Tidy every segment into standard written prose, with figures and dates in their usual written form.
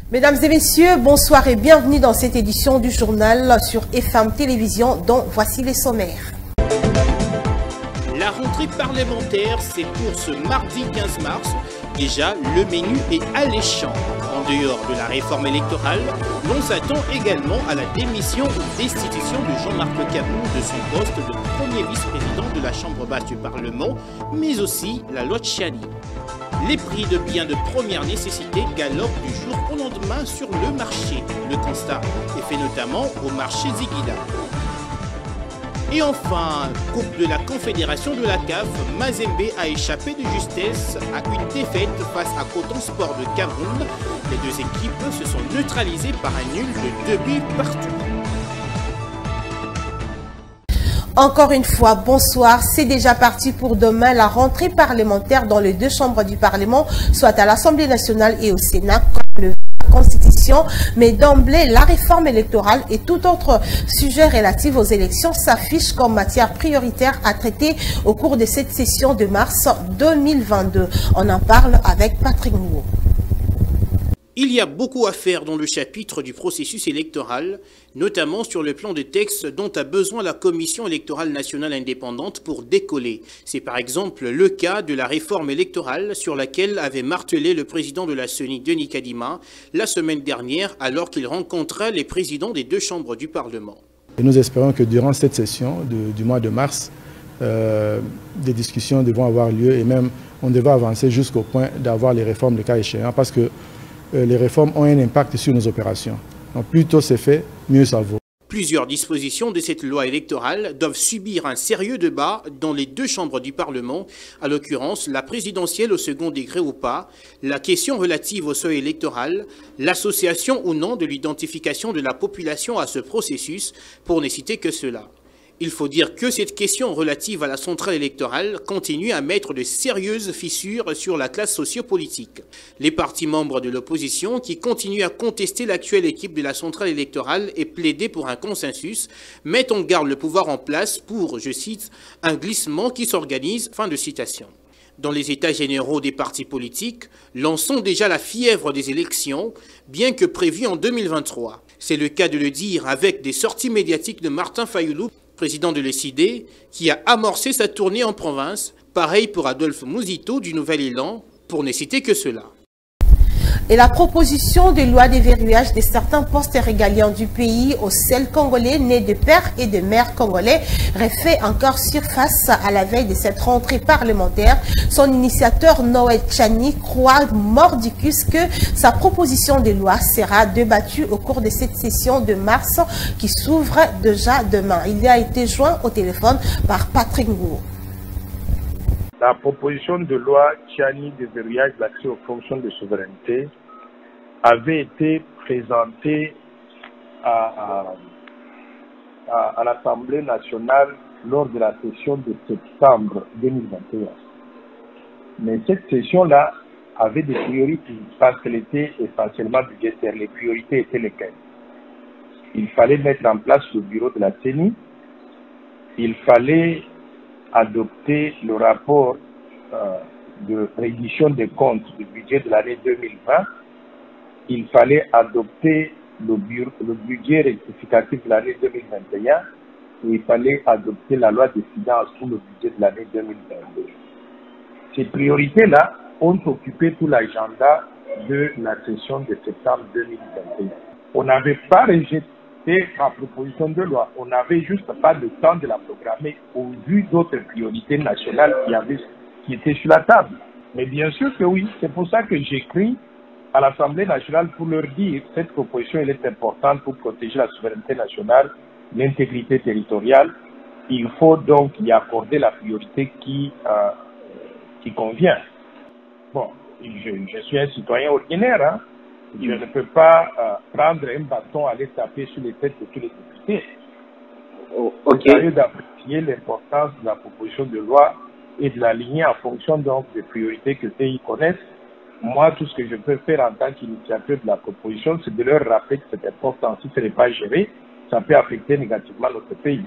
Mesdames et messieurs, bonsoir et bienvenue dans cette édition du journal sur FM Télévision dont voici les sommaires. La rentrée parlementaire, c'est pour ce mardi 15 mars. Déjà, le menu est alléchant. En dehors de la réforme électorale, l'on s'attend également à la démission ou destitution de Jean-Marc Kabou de son poste de premier vice-président de la Chambre basse du Parlement, mais aussi la loi Tchani. Les prix de biens de première nécessité galopent du jour au lendemain sur le marché. Le constat est fait notamment au marché Ziguida. Et enfin, Coupe de la Confédération de la CAF, Mazembe a échappé de justesse à une défaite face à Coton Sport de Cameroun. Les deux équipes se sont neutralisées par un nul de 2 buts partout. Encore une fois, bonsoir. C'est déjà parti pour demain la rentrée parlementaire dans les deux chambres du Parlement, soit à l'Assemblée nationale et au Sénat, comme le Constitution, mais d'emblée, la réforme électorale et tout autre sujet relatif aux élections s'affiche comme matière prioritaire à traiter au cours de cette session de mars 2022. On en parle avec Patrick Ngou. Il y a beaucoup à faire dans le chapitre du processus électoral, notamment sur le plan de texte dont a besoin la Commission électorale nationale indépendante pour décoller. C'est par exemple le cas de la réforme électorale sur laquelle avait martelé le président de la CENI, Denis Kadima, la semaine dernière alors qu'il rencontrait les présidents des deux chambres du Parlement. Et nous espérons que durant cette session du mois de mars, des discussions devront avoir lieu et même on devra avancer jusqu'au point d'avoir les réformes le cas échéant parce que les réformes ont un impact sur nos opérations. Donc plus tôt c'est fait, mieux ça vaut. Plusieurs dispositions de cette loi électorale doivent subir un sérieux débat dans les deux chambres du Parlement, à l'occurrence la présidentielle au second degré ou pas, la question relative au seuil électoral, l'association ou non de l'identification de la population à ce processus, pour ne citer que cela. Il faut dire que cette question relative à la centrale électorale continue à mettre de sérieuses fissures sur la classe sociopolitique. Les partis membres de l'opposition qui continuent à contester l'actuelle équipe de la centrale électorale et plaider pour un consensus mettent en garde le pouvoir en place pour, je cite, un glissement qui s'organise, fin de citation. Dans les états généraux des partis politiques, lançons déjà la fièvre des élections, bien que prévue en 2023. C'est le cas de le dire avec des sorties médiatiques de Martin Fayoulou, président de l'ECID, qui a amorcé sa tournée en province. Pareil pour Adolphe Mouzito du Nouvel Élan, pour ne citer que cela. Et la proposition de loi de verrouillage de certains postes régaliens du pays aux seuls Congolais nés de pères et de mères congolais refait encore surface à la veille de cette rentrée parlementaire. Son initiateur Noël Tchani croit mordicus que sa proposition de loi sera débattue au cours de cette session de mars qui s'ouvre déjà demain. Il a été joint au téléphone par Patrick Ngou. La proposition de loi Tchani de verrouillage de l'accès aux fonctions de souveraineté avait été présentée à l'Assemblée nationale lors de la session de septembre 2021. Mais cette session-là avait des priorités parce qu'elle était essentiellement budgétaire. Les priorités étaient lesquelles? Il fallait mettre en place le bureau de la CENI, il fallait adopter le rapport de révision des comptes du budget de l'année 2020, il fallait adopter le budget rectificatif de l'année 2021 et il fallait adopter la loi de finances pour le budget de l'année 2022. Ces priorités-là ont occupé tout l'agenda de la session de septembre 2021. On n'avait pas rejeté ma proposition de loi. On n'avait juste pas le temps de la programmer au vu d'autres priorités nationales qui étaient sur la table. Mais bien sûr que oui, c'est pour ça que j'écris à l'Assemblée nationale pour leur dire que cette proposition elle est importante pour protéger la souveraineté nationale, l'intégrité territoriale. Il faut donc y accorder la priorité qui convient. Bon, je suis un citoyen ordinaire, hein. Je ne peux pas prendre un bâton, aller taper sur les têtes de tous les députés. Okay. Il s'agit d'apprécier l'importance de la proposition de loi et de l'aligner en fonction donc des priorités que pays connaissent. Moi, tout ce que je peux faire en tant qu'initiateur de la proposition, c'est de leur rappeler que c'est important. Si ce n'est pas géré, ça peut affecter négativement notre pays.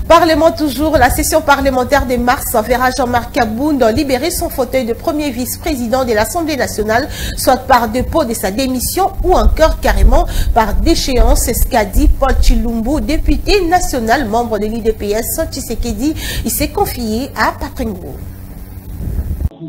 Parlement toujours, la session parlementaire de mars verra Jean-Marc Kabound libérer son fauteuil de premier vice-président de l'Assemblée nationale, soit par dépôt de sa démission ou encore carrément par déchéance. C'est ce qu'a dit Paul Chilumbu, député national, membre de l'UDPS. Tshisekedi, il s'est confié à Patrick Ngou.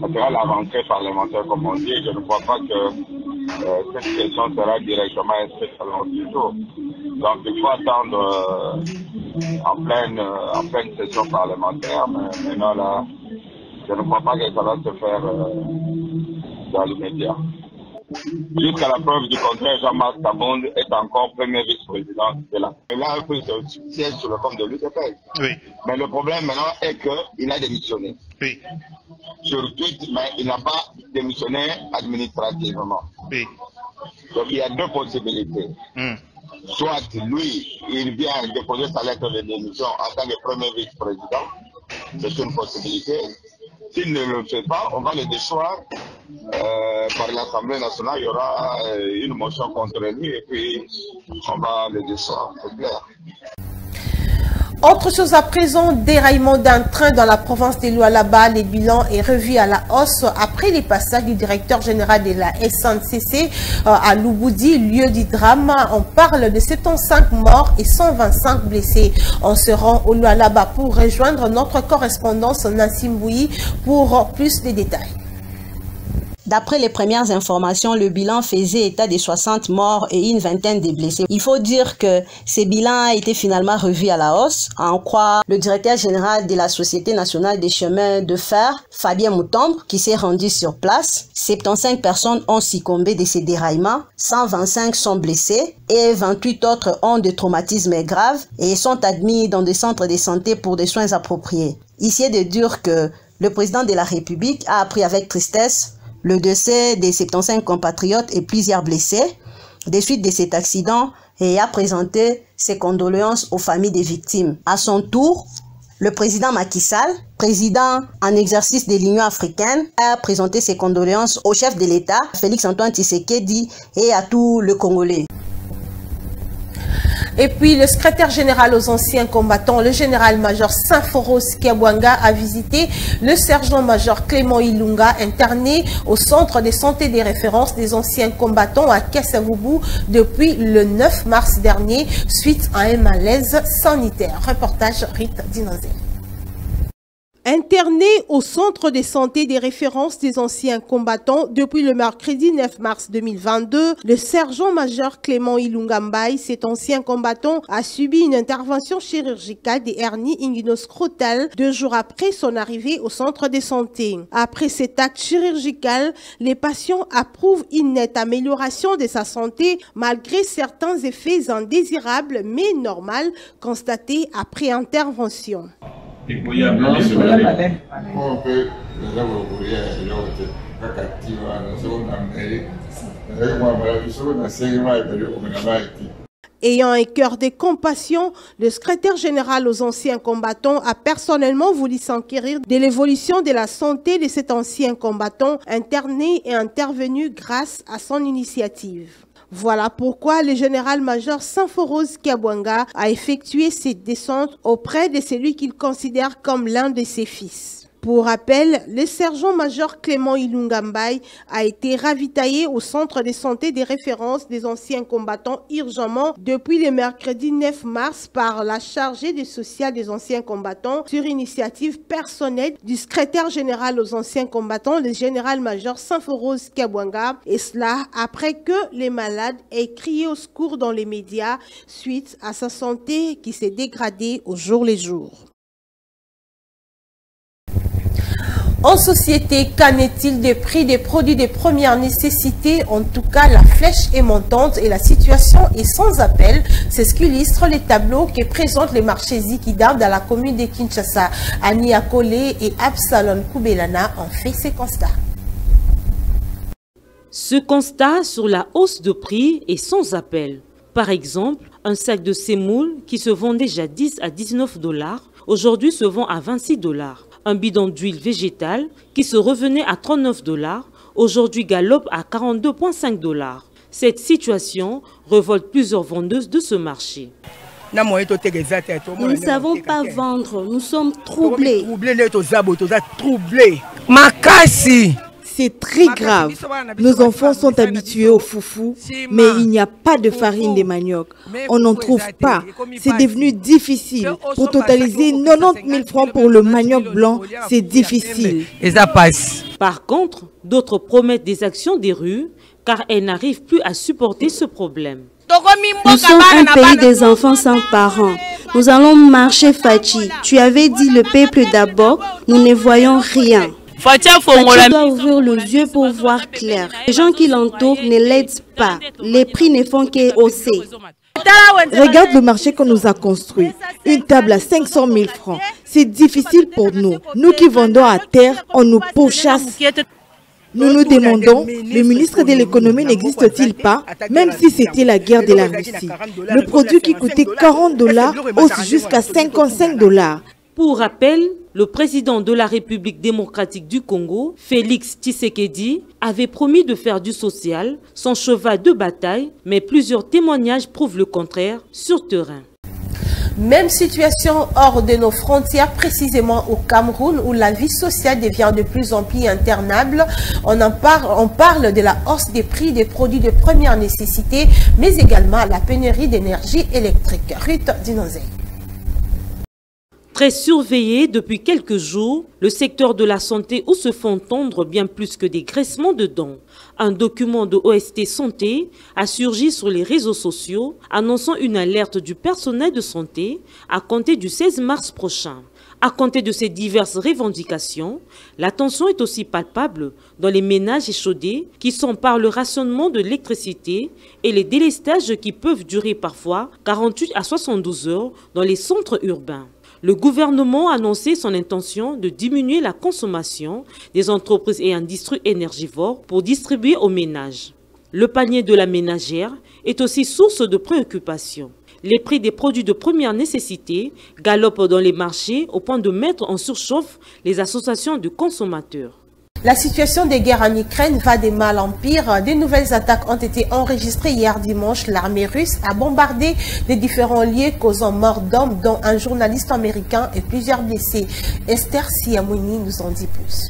Ça sera la rentrée parlementaire, comme on dit. Je ne crois pas que cette question sera directement inscrite à l'ordre du jour. Donc il faut attendre en pleine session parlementaire. Mais maintenant là, je ne crois pas que ça va se faire dans l'immédiat. Jusqu'à la preuve du contraire, Jean-Marc Kabound est encore premier vice-président de la. Il a un peu de siège sur le compte de l'UDPS. Oui. Mais le problème maintenant est qu'il a démissionné. Oui. Sur Twitter, mais il n'a pas démissionné administrativement. Oui. Donc il y a deux possibilités. Soit lui, il vient déposer sa lettre de démission en tant que premier vice-président. C'est une possibilité. S'il ne le fait pas, on va le déchoir par l'Assemblée nationale. Il y aura une motion contre lui et puis on va le déchoir, c'est clair. Autre chose à présent, déraillement d'un train dans la province de Lualaba. Le bilan est revu à la hausse après les passages du directeur général de la SNCC à Luboudi, lieu du drame. On parle de 75 morts et 125 blessés. On se rend au Lualaba pour rejoindre notre correspondance Nancy Mboui pour plus de détails. D'après les premières informations, le bilan faisait état de 60 morts et une vingtaine de blessés. Il faut dire que ce bilan a été finalement revu à la hausse, à en croire le directeur général de la Société nationale des chemins de fer, Fabien Moutombe, qui s'est rendu sur place. 75 personnes ont succombé de ces déraillements, 125 sont blessés et 28 autres ont des traumatismes graves et sont admis dans des centres de santé pour des soins appropriés. Ici est de dire que le président de la République a appris avec tristesse le décès des 75 compatriotes et plusieurs blessés des suites de cet accident et a présenté ses condoléances aux familles des victimes. À son tour, le président Macky Sall, président en exercice de l'Union africaine, a présenté ses condoléances au chef de l'État, Félix-Antoine Tshisekedi, et à tous les Congolais. Et puis, le secrétaire général aux anciens combattants, le général-major Saint-Foros Kiabwanga, a visité le sergent-major Clément Ilunga, interné au centre de santé des références des anciens combattants à Kasavubu depuis le 9 mars dernier, suite à un malaise sanitaire. Reportage Rita Dinazé. Interné au centre de santé des références des anciens combattants depuis le mercredi 9 mars 2022, le sergent-major Clément Ilunga Mbaye, cet ancien combattant, a subi une intervention chirurgicale des hernies inguinoscrotales 2 jours après son arrivée au centre de santé. Après cet acte chirurgical, les patients approuvent une nette amélioration de sa santé malgré certains effets indésirables mais normaux constatés après intervention. Ayant un cœur de compassion, le secrétaire général aux anciens combattants a personnellement voulu s'enquérir de l'évolution de la santé de cet ancien combattant interné et intervenu grâce à son initiative. Voilà pourquoi le général-major Saint-Foros Kiabwanga a effectué cette descente auprès de celui qu'il considère comme l'un de ses fils. Pour rappel, le sergent-major Clément Ilunga Mbaye a été ravitaillé au centre de santé des références des anciens combattants urgemment depuis le mercredi 9 mars par la chargée des sociales des anciens combattants sur initiative personnelle du secrétaire général aux anciens combattants, le général-major Saint-Foros Kiabwanga, et cela après que les malades aient crié au secours dans les médias suite à sa santé qui s'est dégradée au jour le jour. En société, qu'en est-il des prix des produits de première nécessité? En tout cas, la flèche est montante et la situation est sans appel. C'est ce qu'illustre les tableaux que présentent les marchés Zikidam dans la commune de Kinshasa. Annie Akole et Absalom Koubelana ont fait ces constats. Ce constat sur la hausse de prix est sans appel. Par exemple, un sac de semoule qui se vendait jadis à 19 $, aujourd'hui se vend à 26 $. Un bidon d'huile végétale qui se revenait à 39 $, aujourd'hui galope à 42,5 $. Cette situation révolte plusieurs vendeuses de ce marché. Nous ne savons pas vendre, nous sommes troublés. C'est très grave. Nos enfants sont habitués au foufou, mais il n'y a pas de farine de manioc. On n'en trouve pas. C'est devenu difficile. Pour totaliser 90 000 francs pour le manioc blanc, c'est difficile. Par contre, d'autres promettent des actions des rues, car elles n'arrivent plus à supporter ce problème. Nous sommes un pays des enfants sans parents. Nous allons marcher, Fachi. Tu avais dit le peuple d'abord, nous ne voyons rien. Fachi doit ouvrir les yeux pour voir clair. Les gens qui l'entourent ne l'aident pas. Les prix ne font qu'hausser. Regarde le marché qu'on nous a construit. Une table à 500 000 francs. C'est difficile pour nous. Nous qui vendons à terre, on nous pourchasse. Nous nous demandons, le ministre de l'économie n'existe-t-il pas? Même si c'était la guerre de la Russie. Le produit qui coûtait 40 $ hausse jusqu'à 55 $. Pour rappel, le président de la République démocratique du Congo, Félix Tshisekedi, avait promis de faire du social son cheval de bataille, mais plusieurs témoignages prouvent le contraire sur terrain. Même situation hors de nos frontières, précisément au Cameroun, où la vie sociale devient de plus en plus intenable. On parle de la hausse des prix des produits de première nécessité, mais également la pénurie d'énergie électrique. Ruth Dinozé. Très surveillé depuis quelques jours, le secteur de la santé où se font entendre bien plus que des graissements de dents. Un document de OST Santé a surgi sur les réseaux sociaux annonçant une alerte du personnel de santé à compter du 16 mars prochain. À compter de ces diverses revendications, la tension est aussi palpable dans les ménages échaudés qui sont par le rationnement de l'électricité et les délestages qui peuvent durer parfois 48 à 72 heures dans les centres urbains. Le gouvernement a annoncé son intention de diminuer la consommation des entreprises et industries énergivores pour distribuer aux ménages. Le panier de la ménagère est aussi source de préoccupation. Les prix des produits de première nécessité galopent dans les marchés au point de mettre en surchauffe les associations de consommateurs. La situation des guerres en Ukraine va de mal en pire. De nouvelles attaques ont été enregistrées hier dimanche. L'armée russe a bombardé les différents lieux causant mort d'hommes, dont un journaliste américain et plusieurs blessés. Esther Siamouni nous en dit plus.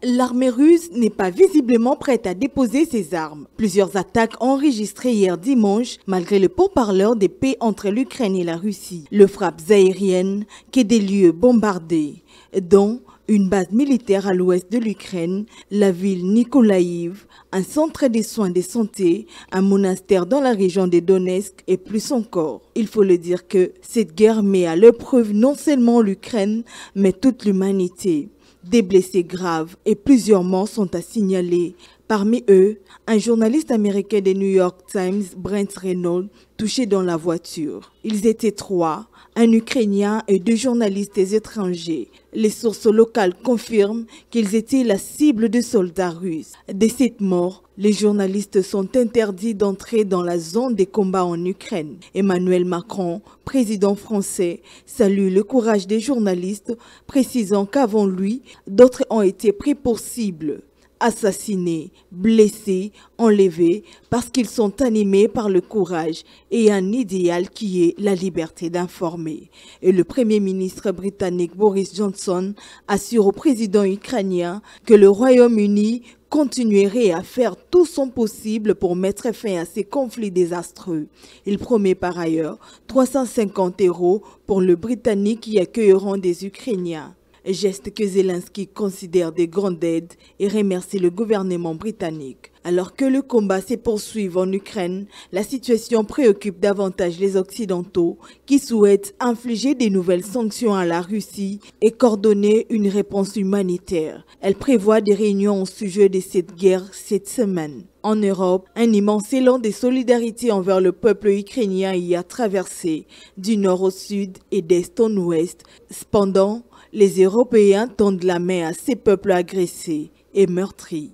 L'armée russe n'est pas visiblement prête à déposer ses armes. Plusieurs attaques enregistrées hier dimanche, malgré le pourparleur de paix entre l'Ukraine et la Russie. Le frappes aériennes, que des lieux bombardés, dont une base militaire à l'ouest de l'Ukraine, la ville Nikolaïv, un centre de soins de santé, un monastère dans la région de Donetsk et plus encore. Il faut le dire que cette guerre met à l'épreuve non seulement l'Ukraine, mais toute l'humanité. Des blessés graves et plusieurs morts sont à signaler. Parmi eux, un journaliste américain des New York Times, Brent Reynolds, touché dans la voiture. Ils étaient 3, un Ukrainien et 2 journalistes étrangers. Les sources locales confirment qu'ils étaient la cible de soldats russes. De cette mort, les journalistes sont interdits d'entrer dans la zone des combats en Ukraine. Emmanuel Macron, président français, salue le courage des journalistes, précisant qu'avant lui, d'autres ont été pris pour cible. Assassinés, blessés, enlevés, parce qu'ils sont animés par le courage et un idéal qui est la liberté d'informer. Et le Premier ministre britannique Boris Johnson assure au président ukrainien que le Royaume-Uni continuerait à faire tout son possible pour mettre fin à ces conflits désastreux. Il promet par ailleurs 350 € pour le Britannique qui accueilleront des Ukrainiens. Geste que Zelensky considère des grandes aides et remercie le gouvernement britannique. Alors que le combat se poursuit en Ukraine, la situation préoccupe davantage les Occidentaux qui souhaitent infliger de nouvelles sanctions à la Russie et coordonner une réponse humanitaire. Elle prévoit des réunions au sujet de cette guerre cette semaine. En Europe, un immense élan de solidarité envers le peuple ukrainien y a traversé, du nord au sud et d'est en ouest. Cependant, les Européens tendent la main à ces peuples agressés et meurtris.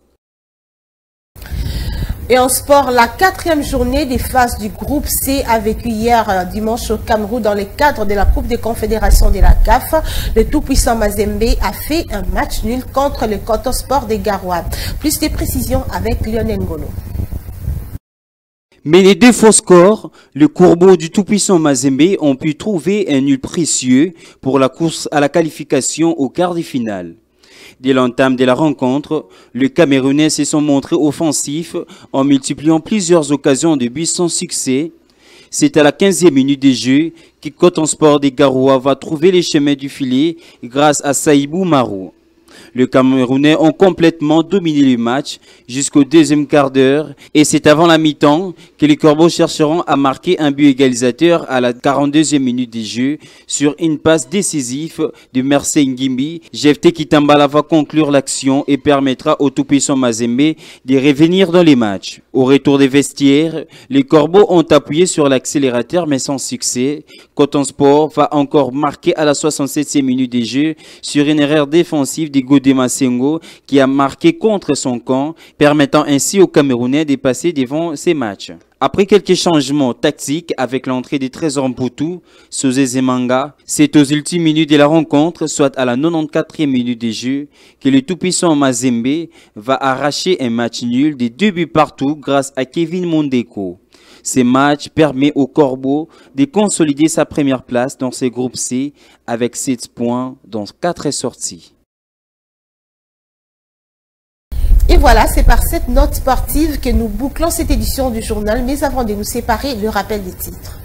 Et en sport, la 4e journée des phases du groupe C a vécu hier dimanche au Cameroun dans le cadre de la Coupe des Confédérations de la CAF. Le tout-puissant Mazembe a fait un match nul contre le Coton Sport des Garoua. Plus de précisions avec Lionel Ngolo. Mais les deux faux scores, le Corbeau du tout-puissant Mazembe ont pu trouver un nul précieux pour la course à la qualification au quart de finale. Dès l'entame de la rencontre, les Camerounais se sont montrés offensifs en multipliant plusieurs occasions de but sans succès. C'est à la 15e minute de jeu que Coton Sport des Garoua va trouver les chemins du filet grâce à Saïbou Marou. Les Camerounais ont complètement dominé le match jusqu'au deuxième quart d'heure et c'est avant la mi-temps que les Corbeaux chercheront à marquer un but égalisateur à la 42e minute de jeu sur une passe décisive de Mercé Ngimbi. Jefté Kitambala va conclure l'action et permettra au tout-puissant Mazembe de revenir dans les matchs. Au retour des vestiaires, les Corbeaux ont appuyé sur l'accélérateur mais sans succès. Coton Sport va encore marquer à la 67e minute de jeu sur une erreur défensive de Godé Massengo qui a marqué contre son camp, permettant ainsi aux Camerounais de passer devant ces matchs. Après quelques changements tactiques avec l'entrée de Trésor Mputu, Sosé Zemanga, c'est aux ultimes minutes de la rencontre, soit à la 94e minute de jeu, que le tout-puissant Mazembe va arracher un match nul de 2 buts partout grâce à Kevin Mondeko. Ce match permet au Corbeau de consolider sa première place dans ce groupe C avec 7 points dans 4 sorties. Et voilà, c'est par cette note sportive que nous bouclons cette édition du journal. Mais avant de nous séparer, le rappel des titres.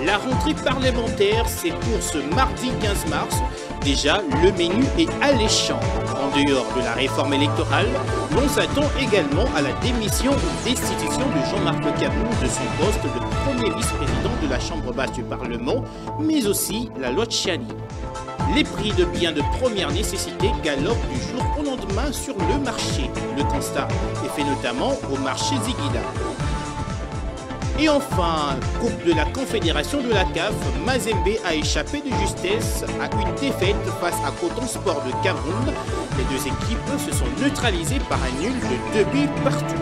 La rentrée parlementaire, c'est pour ce mardi 15 mars. Déjà, le menu est alléchant. En dehors de la réforme électorale, l'on s'attend également à la démission ou destitution de Jean-Marc Kabou de son poste de premier vice-président de la Chambre basse du Parlement, mais aussi la loi Tchani. Les prix de biens de première nécessité galopent du jour au lendemain sur le marché. Le constat est fait notamment au marché Ziguida. Et enfin, Coupe de la Confédération de la CAF, Mazembe a échappé de justesse à une défaite face à Coton Sport de Cameroun. Les deux équipes se sont neutralisées par un nul de 2 buts partout.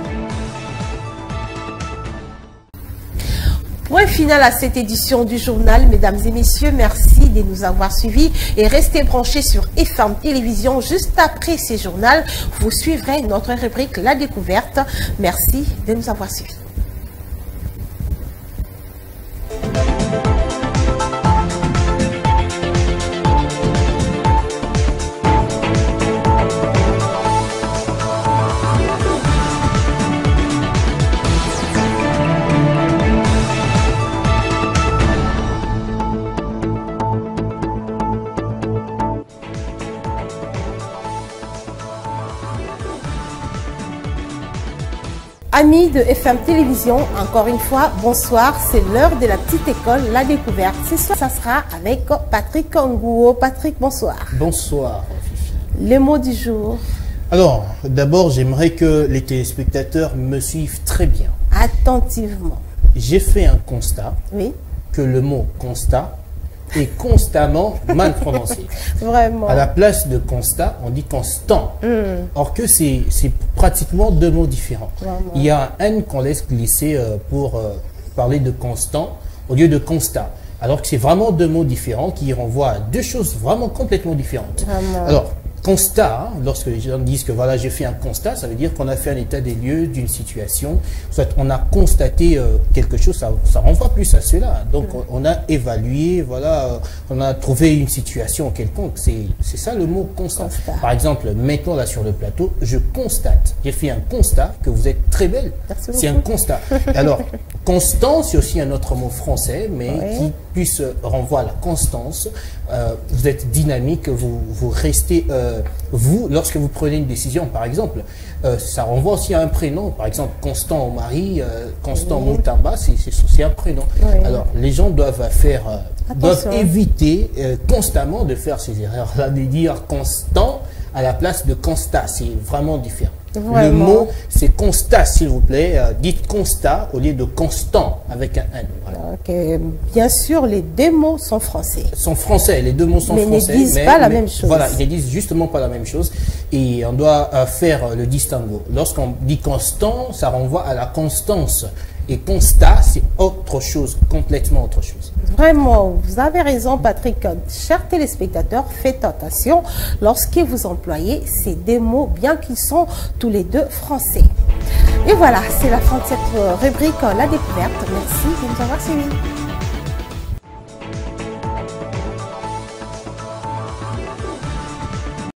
Point final à cette édition du journal. Mesdames et messieurs, merci de nous avoir suivis et restez branchés sur FM Télévision. Juste après ce journal, vous suivrez notre rubrique La Découverte. Merci de nous avoir suivis. Amis de FM Télévision, encore une fois, bonsoir. C'est l'heure de la petite école, La Découverte. Ce soir, ça sera avec Patrick Kangouo. Patrick, bonsoir. Bonsoir. Les mots du jour. Alors, d'abord, j'aimerais que les téléspectateurs me suivent très bien. Attentivement. J'ai fait un constat. Oui. Que le mot constat est constamment mal prononcé. Vraiment. À la place de constat, on dit constant. Or que c'est pratiquement deux mots différents. Vraiment. Il y a un N qu'on laisse glisser pour parler de constant au lieu de constat. Alors que c'est vraiment deux mots différents qui renvoient à deux choses vraiment complètement différentes. Vraiment. Alors, constat, lorsque les gens disent que voilà, j'ai fait un constat, ça veut dire qu'on a fait un état des lieux d'une situation, soit on a constaté quelque chose, ça renvoie plus à cela. Donc on a évalué, voilà, on a trouvé une situation quelconque. C'est ça le mot constat. Par exemple, maintenant là sur le plateau, je constate, j'ai fait un constat que vous êtes très belle. C'est un constat. Alors, constant, c'est aussi un autre mot français, mais qui plus renvoie à la constance. Vous êtes dynamique, vous restez... vous, lorsque vous prenez une décision, par exemple, ça renvoie aussi à un prénom. Par exemple, Constant au mari, Constant Moutamba, c'est un prénom. Alors, les gens doivent éviter constamment de faire ces erreurs-là, de dire constant à la place de constat. C'est vraiment différent. Vraiment. Le mot, c'est constat, s'il vous plaît. Dites constat au lieu de constant avec un N. Voilà. Okay. Bien sûr, les deux mots sont français. Sont français, les deux mots sont français. Mais ne disent pas la même chose. Voilà, ils ne disent justement pas la même chose. Et on doit faire le distinguo. Lorsqu'on dit constant, ça renvoie à la constance. Et constat, c'est autre chose, complètement autre chose. Vraiment, vous avez raison, Patrick. Chers téléspectateurs, faites attention lorsque vous employez ces deux mots, bien qu'ils sont tous les deux français. Et voilà, c'est la fin de cette rubrique La Découverte. Merci de nous avoir suivis.